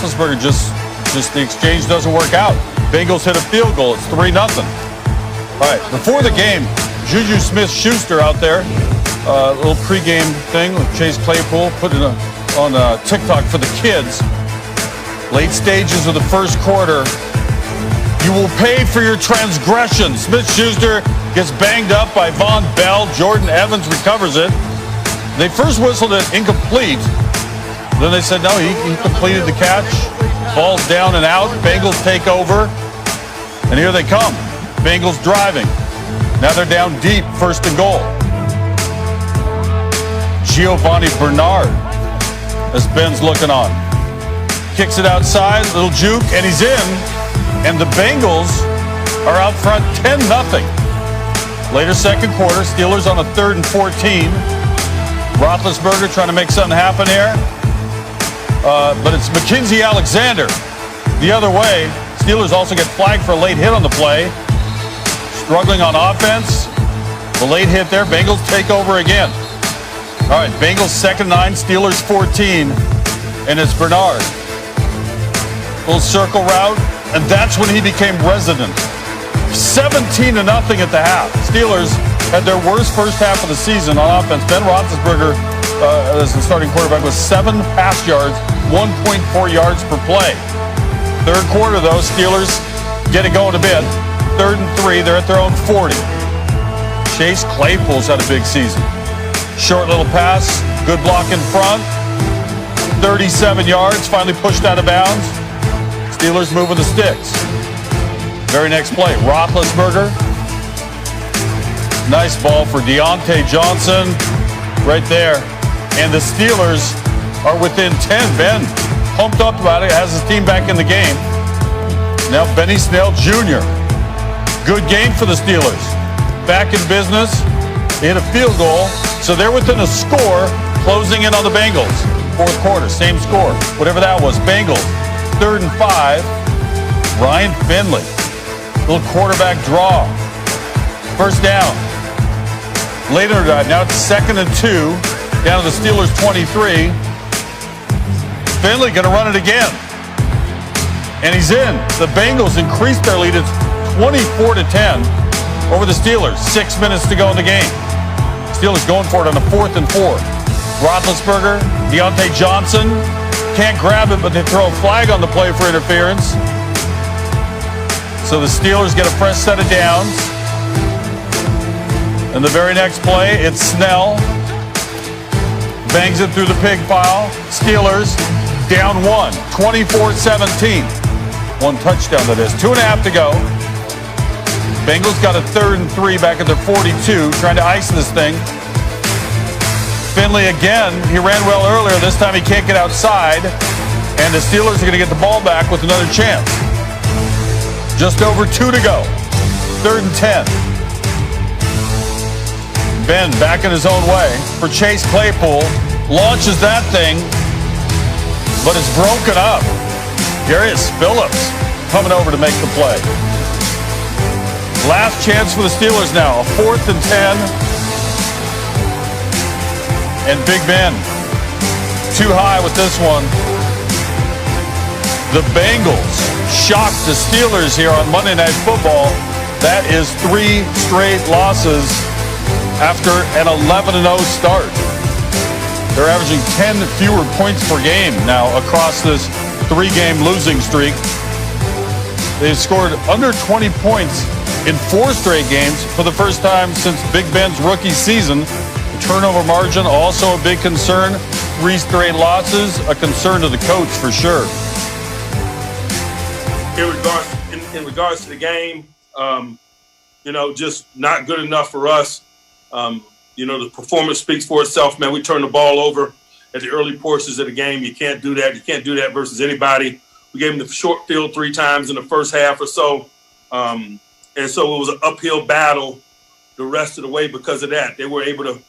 Roethlisberger just the exchange doesn't work out. Bengals hit a field goal. It's 3-0. All right, before the game, Juju Smith-Schuster out there, a little pregame thing with Chase Claypool, put it on TikTok for the kids. Late stages of the first quarter, you will pay for your transgression. Smith-Schuster gets banged up by Von Bell. Jordan Evans recovers it. They first whistled it incomplete. Then they said, no, he completed the catch. Ball's down and out. Bengals take over. And here they come. Bengals driving. Now they're down deep, 1st and goal. Giovanni Bernard, as Ben's looking on. Kicks it outside, little juke, and he's in. And the Bengals are out front 10-0. Later second quarter, Steelers on a 3rd and 14. Roethlisberger trying to make something happen here. But it's Mackenzie Alexander the other way. Steelers also get flagged for a late hit on the play. Struggling on offense. The late hit there. Bengals take over again. All right, Bengals 2nd and 9, Steelers 14. And it's Bernard. Little circle route. And that's when he became resident. 17-0 at the half. Steelers had their worst first half of the season on offense. Ben Roethlisberger, as the starting quarterback, was 7 pass yards, 1.4 yards per play. Third quarter, though, Steelers get it going a bit. 3rd and 3, they're at their own 40. Chase Claypool's had a big season. Short little pass, good block in front. 37 yards, finally pushed out of bounds. Steelers moving the sticks. Very next play, Roethlisberger. Nice ball for Deontay Johnson right there. And the Steelers are within 10. Ben pumped up about it, has his team back in the game. Now Benny Snell Jr. Good game for the Steelers. Back in business. They hit a field goal. So they're within a score, closing in on the Bengals. Fourth quarter, same score. Whatever that was. Bengals, 3rd and 5. Ryan Finley. Little quarterback draw. First down. Later, now it's 2nd and 2. Down to the Steelers 23. Finley going to run it again. And he's in. The Bengals increased their lead. It's 24-10 over the Steelers. 6 minutes to go in the game. Steelers going for it on a 4th and 4. Roethlisberger, Deontay Johnson. Can't grab it, but they throw a flag on the play for interference. So the Steelers get a fresh set of downs. And the very next play, it's Snell. Bangs it through the pig pile. Steelers down 1, 24-17. 1 touchdown, that is. 2.5 to go. Bengals got a 3rd and 3 back at their 42, trying to ice this thing. Finley again, he ran well earlier. This time he can't get outside. And the Steelers are going to get the ball back with another chance. Just over 2 to go. 3rd and 10. Ben back in his own way for Chase Claypool. Launches that thing, but it's broken up. Darius Phillips coming over to make the play. Last chance for the Steelers now. A 4th and 10. And Big Ben too high with this one. The Bengals shocked the Steelers here on Monday Night Football. That is 3 straight losses after an 11-0 start. They're averaging 10 fewer points per game now across this 3-game losing streak. They've scored under 20 points in 4 straight games for the first time since Big Ben's rookie season. The turnover margin also a big concern. 3 straight losses, a concern to the coach for sure. In regards to the game, just not good enough for us. The performance speaks for itself, man. We turned the ball over at the early portions of the game. You can't do that. You can't do that versus anybody. We gave them the short field 3 times in the first half or so. And so it was an uphill battle the rest of the way because of that. They were able to,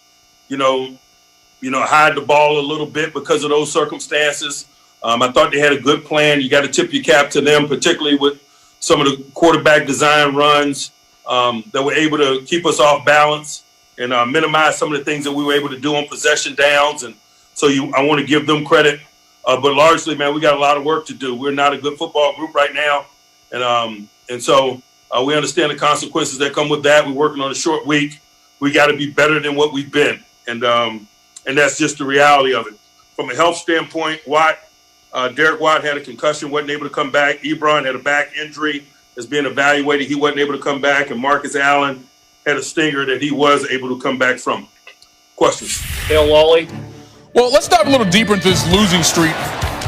hide the ball a little bit because of those circumstances. I thought they had a good plan. You got to tip your cap to them, particularly with some of the quarterback design runs that were able to keep us off balance and minimize some of the things that we were able to do on possession downs. And so I want to give them credit But largely, man, we got a lot of work to do. We're not a good football group right now. And so we understand the consequences that come with that. We're working on a short week. We got to be better than what we've been. And that's just the reality of it. From a health standpoint, Derek Watt had a concussion, wasn't able to come back. Ebron had a back injury, is being evaluated. He wasn't able to come back. And Marcus Allen had a stinger that he was able to come back from. Questions? Dale Lawley. Well, let's dive a little deeper into this losing streak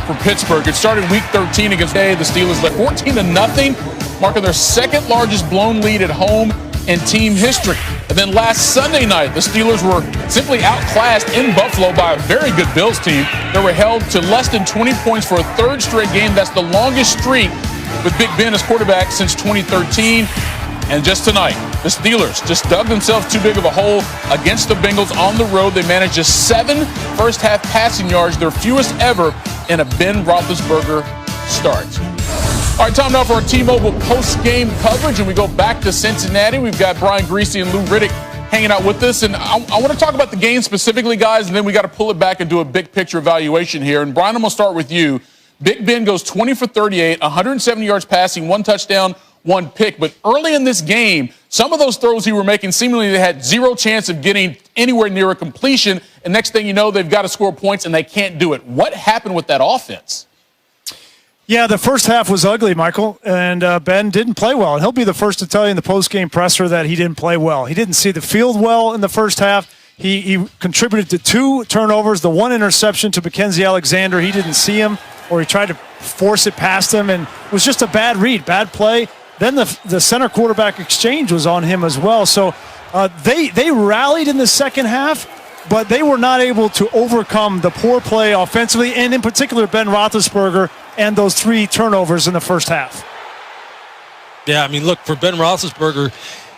for Pittsburgh. It started week 13 against the Steelers, led 14-0, marking their second largest blown lead at home in team history. And then last Sunday night, the Steelers were simply outclassed in Buffalo by a very good Bills team. They were held to less than 20 points for a third straight game. That's the longest streak with Big Ben as quarterback since 2013. And just tonight, the Steelers just dug themselves too big of a hole against the Bengals on the road. They managed just 7 first-half passing yards, their fewest ever in a Ben Roethlisberger start. All right, time now for our T-Mobile post-game coverage, and we go back to Cincinnati. We've got Brian Greasy and Lou Riddick hanging out with us, and I want to talk about the game specifically, guys, and then we got to pull it back and do a big-picture evaluation here. And Brian, I'm going to start with you. Big Ben goes 20 for 38, 170 yards passing, 1 touchdown, 1 pick. But early in this game, some of those throws he were making, seemingly they had zero chance of getting anywhere near a completion. And next thing you know, they've got to score points, and they can't do it. What happened with that offense? Yeah, the first half was ugly, Michael, and Ben didn't play well. And he'll be the first to tell you in the post-game presser that he didn't play well. He didn't see the field well in the first half. He contributed to 2 turnovers, the 1 interception to Mackenzie Alexander. He didn't see him, or he tried to force it past him, and it was just a bad read, bad play. Then the center quarterback exchange was on him as well. So they rallied in the second half, but they were not able to overcome the poor play offensively, and in particular Ben Roethlisberger and those 3 turnovers in the first half. Yeah, I mean, look, for Ben Roethlisberger,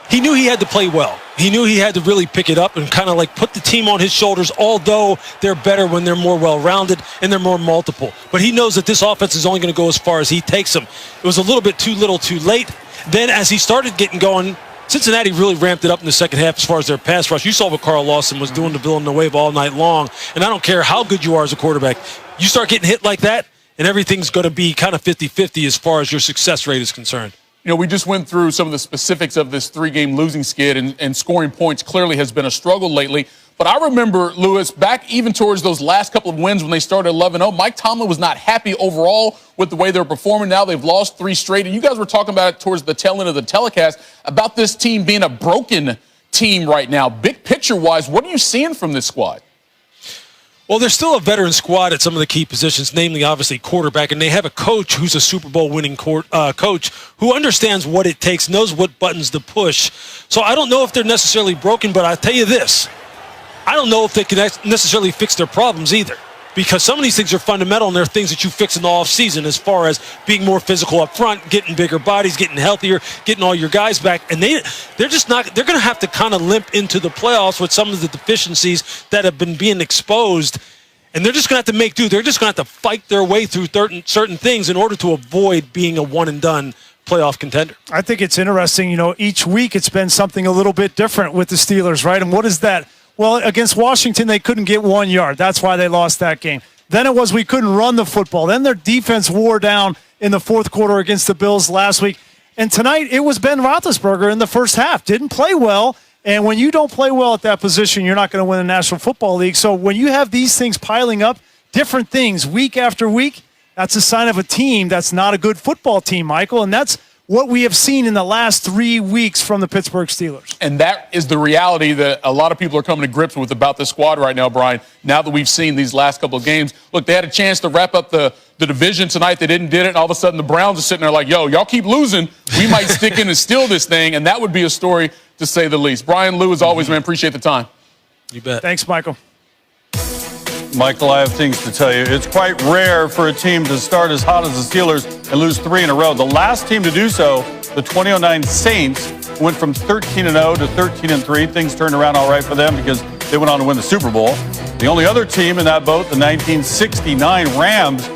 he knew he had to play well. He knew he had to really pick it up and kind of like put the team on his shoulders, although they're better when they're more well-rounded and they're more multiple. But he knows that this offense is only going to go as far as he takes them. It was a little bit too little too late. Then as he started getting going, Cincinnati really ramped it up in the second half as far as their pass rush. You saw what Carl Lawson was doing to Villanueva all night long. And I don't care how good you are as a quarterback. You start getting hit like that, and everything's going to be kind of 50-50 as far as your success rate is concerned. You know, we just went through some of the specifics of this 3-game losing skid, and scoring points clearly has been a struggle lately. But I remember, Lewis, back even towards those last couple of wins when they started 11-0, Mike Tomlin was not happy overall with the way they're performing. Now they've lost 3 straight. And you guys were talking about it towards the tail end of the telecast, about this team being a broken team right now. Big picture-wise, what are you seeing from this squad? Well, there's still a veteran squad at some of the key positions, namely, obviously, quarterback, and they have a coach who's a Super Bowl winning coach who understands what it takes, knows what buttons to push. So I don't know if they're necessarily broken, but I'll tell you this. I don't know if they can necessarily fix their problems either, because some of these things are fundamental, and they're things that you fix in the offseason as far as being more physical up front, getting bigger bodies, getting healthier, getting all your guys back. And they're just not – they're going to have to kind of limp into the playoffs with some of the deficiencies that have been being exposed. And they're just going to have to make do. They're just going to have to fight their way through certain things in order to avoid being a one-and-done playoff contender. I think it's interesting. You know, each week it's been something a little bit different with the Steelers, right? And what is that? Well, against Washington, they couldn't get 1 yard. That's why they lost that game. Then it was we couldn't run the football. Then their defense wore down in the fourth quarter against the Bills last week. And tonight it was Ben Roethlisberger in the first half. Didn't play well. And when you don't play well at that position, you're not going to win the National Football League. So when you have these things piling up, different things week after week, that's a sign of a team that's not a good football team, Michael. And that's what we have seen in the last 3 weeks from the Pittsburgh Steelers. And that is the reality that a lot of people are coming to grips with about this squad right now, Brian, now that we've seen these last couple of games. Look, they had a chance to wrap up the division tonight. They didn't did it, and all of a sudden the Browns are sitting there like, yo, y'all keep losing. We might stick in and steal this thing, and that would be a story to say the least. Brian, Lou, as always, man, appreciate the time. You bet. Thanks, Michael. Michael, I have things to tell you. It's quite rare for a team to start as hot as the Steelers and lose 3 in a row. The last team to do so, the 2009 Saints, went from 13-0 to 13-3. Things turned around all right for them because they went on to win the Super Bowl. The only other team in that boat, the 1969 Rams,